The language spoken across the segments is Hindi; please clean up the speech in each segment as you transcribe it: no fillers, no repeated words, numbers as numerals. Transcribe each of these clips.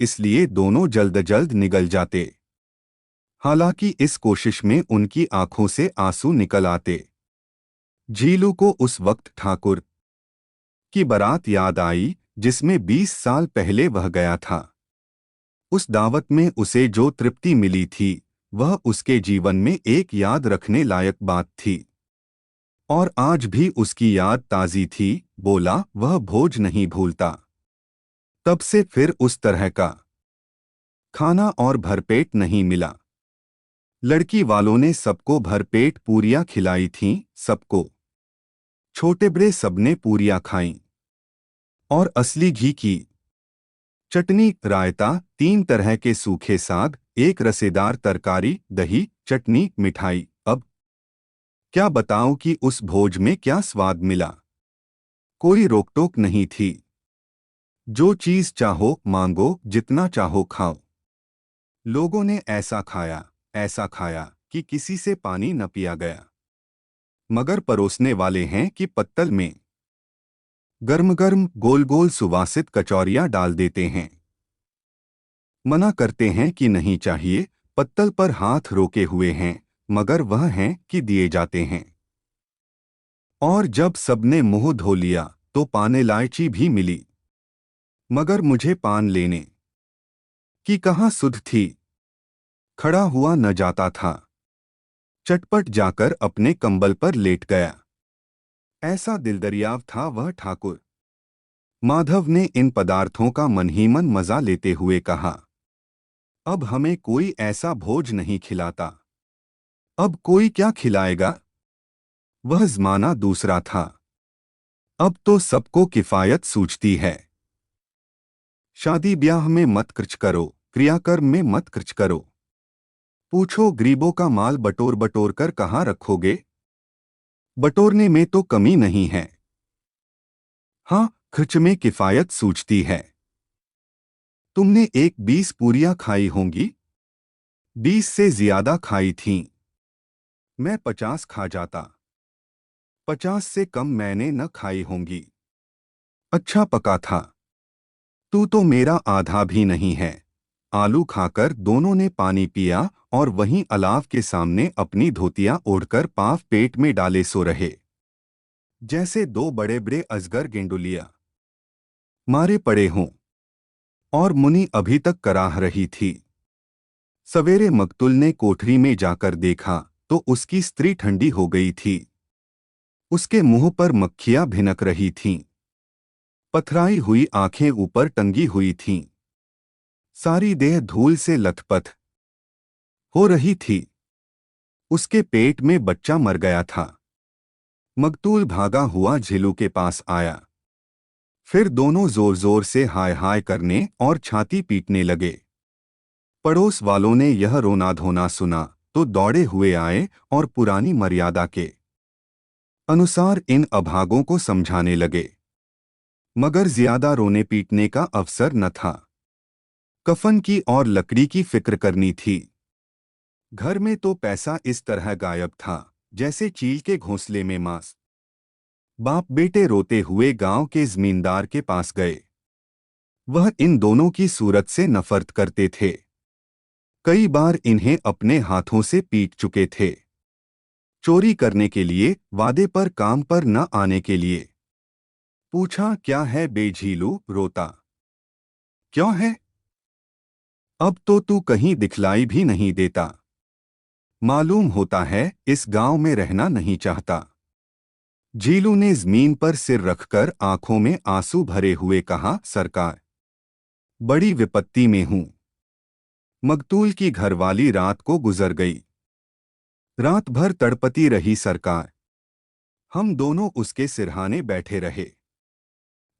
इसलिए दोनों जल्द जल्द निगल जाते। हालांकि इस कोशिश में उनकी आंखों से आंसू निकल आते। झीलू को उस वक्त ठाकुर की बारात याद आई जिसमें 20 साल पहले वह गया था। उस दावत में उसे जो तृप्ति मिली थी वह उसके जीवन में एक याद रखने लायक बात थी। और आज भी उसकी याद ताज़ी थी। बोला वह भोज नहीं भूलता। तब से फिर उस तरह का खाना और भरपेट नहीं मिला। लड़की वालों ने सबको भरपेट पूरियां खिलाई थीं, सबको। छोटे बड़े सबने पूरियां खाईं। और असली घी की चटनी, रायता, 3 तरह के सूखे साग, एक रसेदार तरकारी, दही, चटनी, मिठाई। अब क्या बताऊं कि उस भोज में क्या स्वाद मिला। कोई रोकटोक नहीं थी। जो चीज चाहो मांगो, जितना चाहो खाओ। लोगों ने ऐसा खाया कि किसी से पानी न पिया गया। मगर परोसने वाले हैं कि पत्तल में गर्म गर्म गोल गोल सुवासित कचौरियां डाल देते हैं। मना करते हैं कि नहीं चाहिए, पत्तल पर हाथ रोके हुए हैं, मगर वह हैं कि दिए जाते हैं। और जब सबने मुंह धो लिया तो पान इलायची भी मिली। मगर मुझे पान लेने की कहाँ सुध थी। खड़ा हुआ न जाता था। चटपट जाकर अपने कंबल पर लेट गया। ऐसा दिलदरियाव था वह ठाकुर। माधव ने इन पदार्थों का मन ही मन मजा लेते हुए कहा, अब हमें कोई ऐसा भोज नहीं खिलाता। अब कोई क्या खिलाएगा। वह ज़माना दूसरा था। अब तो सबको किफायत सूझती है। शादी ब्याह में मत खर्च करो, क्रियाकर्म में मत खर्च करो। पूछो गरीबों का माल बटोर बटोर कर कहाँ रखोगे। बटोरने में तो कमी नहीं है। हाँ, खर्च में किफायत सूझती है। तुमने 20 पूरियां खाई होंगी। 20 से ज्यादा खाई थीं। मैं 50 खा जाता। 50 से कम मैंने न खाई होंगी। अच्छा पका था। तू तो मेरा आधा भी नहीं है। आलू खाकर दोनों ने पानी पिया और वहीं अलाव के सामने अपनी धोतियां ओढ़कर पाँव पेट में डाले सो रहे, जैसे 2 बड़े बड़े अजगर गेंडुलिया मारे पड़े हों। और मुनि अभी तक कराह रही थी। सवेरे मकतुल ने कोठरी में जाकर देखा तो उसकी स्त्री ठंडी हो गई थी। उसके मुंह पर मक्खियां भिनक रही थीं। पथराई हुई आंखें ऊपर टंगी हुई थीं। सारी देह धूल से लथपथ हो रही थी। उसके पेट में बच्चा मर गया था। मकतूल भागा हुआ झिलू के पास आया। फिर दोनों जोर जोर से हाय हाय करने और छाती पीटने लगे। पड़ोस वालों ने यह रोना धोना सुना तो दौड़े हुए आए और पुरानी मर्यादा के अनुसार इन अभागों को समझाने लगे। मगर ज्यादा रोने पीटने का अवसर न था। कफन की और लकड़ी की फिक्र करनी थी। घर में तो पैसा इस तरह गायब था जैसे चील के घोंसले में मांस। बाप बेटे रोते हुए गांव के जमींदार के पास गए। वह इन दोनों की सूरत से नफरत करते थे। कई बार इन्हें अपने हाथों से पीट चुके थे। चोरी करने के लिए, वादे पर काम पर न आने के लिए। पूछा क्या है बेझीलू, रोता क्यों है। अब तो तू कहीं दिखलाई भी नहीं देता। मालूम होता है इस गांव में रहना नहीं चाहता। झीलू ने जमीन पर सिर रखकर आंखों में आंसू भरे हुए कहा, सरकार, बड़ी विपत्ति में हूं। मकतूल की घरवाली रात को गुजर गई। रात भर तड़पती रही सरकार। हम दोनों उसके सिरहाने बैठे रहे।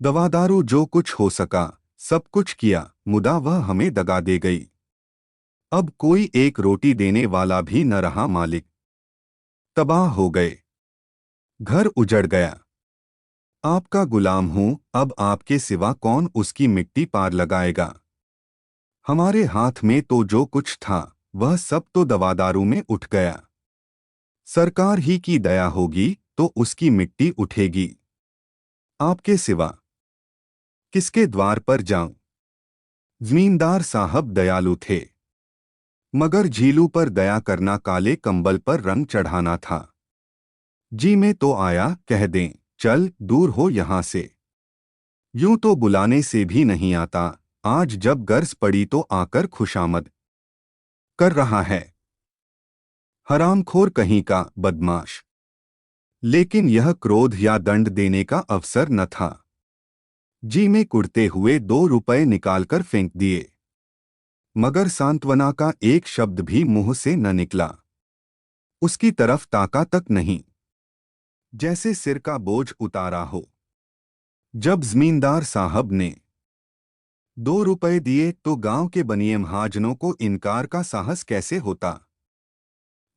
दवादारू जो कुछ हो सका सब कुछ किया, मुदा वह हमें दगा दे गई। अब कोई एक रोटी देने वाला भी न रहा। मालिक तबाह हो गए। घर उजड़ गया। आपका गुलाम हूं, अब आपके सिवा कौन उसकी मिट्टी पार लगाएगा। हमारे हाथ में तो जो कुछ था वह सब तो दवादारू में उठ गया। सरकार ही की दया होगी तो उसकी मिट्टी उठेगी। आपके सिवा किसके द्वार पर जाऊं। जमींदार साहब दयालु थे, मगर झीलू पर दया करना काले कंबल पर रंग चढ़ाना था। जी मैं तो आया, कह दें, चल दूर हो यहां से। यूं तो बुलाने से भी नहीं आता, आज जब गर्ज पड़ी तो आकर खुशामद कर रहा है। हरामखोर कहीं का बदमाश। लेकिन यह क्रोध या दंड देने का अवसर न था। जी में कुड़ते हुए 2 रुपए निकालकर फेंक दिए, मगर सांत्वना का एक शब्द भी मुंह से न निकला। उसकी तरफ ताका तक नहीं, जैसे सिर का बोझ उतारा हो। जब जमींदार साहब ने 2 रुपए दिए तो गांव के बनिए महाजनों को इनकार का साहस कैसे होता।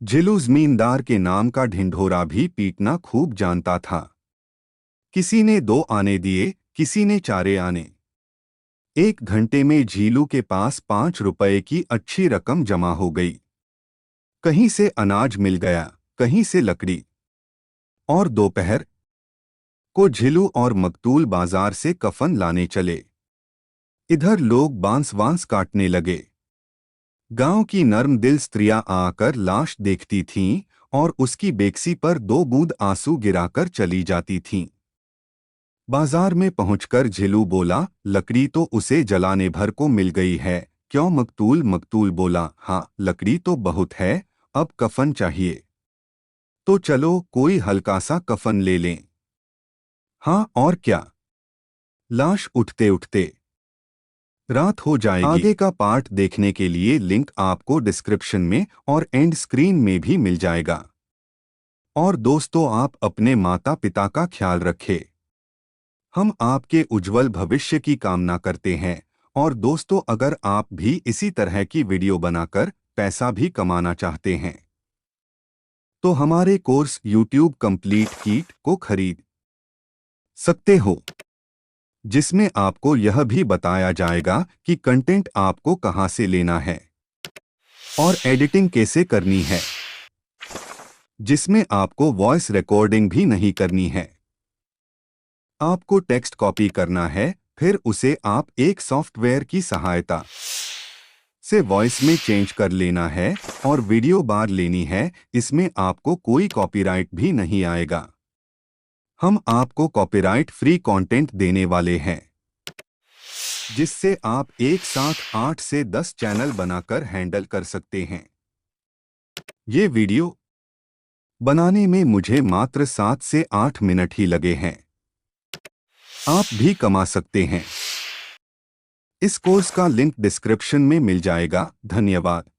झिलू जमींदार के नाम का ढिंढोरा भी पीटना खूब जानता था। किसी ने 2 आने दिए, किसी ने 4 आने। 1 घंटे में झीलू के पास 5 रुपए की अच्छी रकम जमा हो गई। कहीं से अनाज मिल गया, कहीं से लकड़ी। और दोपहर को झिलू और मकतूल बाजार से कफन लाने चले। इधर लोग बांस वांस काटने लगे। गांव की नर्म दिल स्त्रियां आकर लाश देखती थीं और उसकी बेकसी पर 2 बूंद आंसू गिराकर चली जाती थीं। बाजार में पहुंचकर झिलू बोला, लकड़ी तो उसे जलाने भर को मिल गई है, क्यों मकतूल? मकतूल बोला, हाँ लकड़ी तो बहुत है, अब कफन चाहिए। तो चलो कोई हल्का सा कफन ले लें। हाँ और क्या। लाश उठते उठते रात हो जाएगी। आगे का पार्ट देखने के लिए लिंक आपको डिस्क्रिप्शन में और एंड स्क्रीन में भी मिल जाएगा। और दोस्तों, आप अपने माता पिता का ख्याल रखें। हम आपके उज्जवल भविष्य की कामना करते हैं। और दोस्तों, अगर आप भी इसी तरह की वीडियो बनाकर पैसा भी कमाना चाहते हैं तो हमारे कोर्स YouTube कंप्लीट किट को खरीद सकते हो, जिसमें आपको यह भी बताया जाएगा कि कंटेंट आपको कहां से लेना है और एडिटिंग कैसे करनी है, जिसमें आपको वॉइस रिकॉर्डिंग भी नहीं करनी है। आपको टेक्स्ट कॉपी करना है, फिर उसे आप एक सॉफ्टवेयर की सहायता से वॉइस में चेंज कर लेना है और वीडियो बार लेनी है। इसमें आपको कोई कॉपीराइट भी नहीं आएगा। हम आपको कॉपीराइट फ्री कंटेंट देने वाले हैं, जिससे आप एक साथ 8 से 10 चैनल बनाकर हैंडल कर सकते हैं। ये वीडियो बनाने में मुझे मात्र 7 से 8 मिनट ही लगे हैं। आप भी कमा सकते हैं। इस कोर्स का लिंक डिस्क्रिप्शन में मिल जाएगा। धन्यवाद।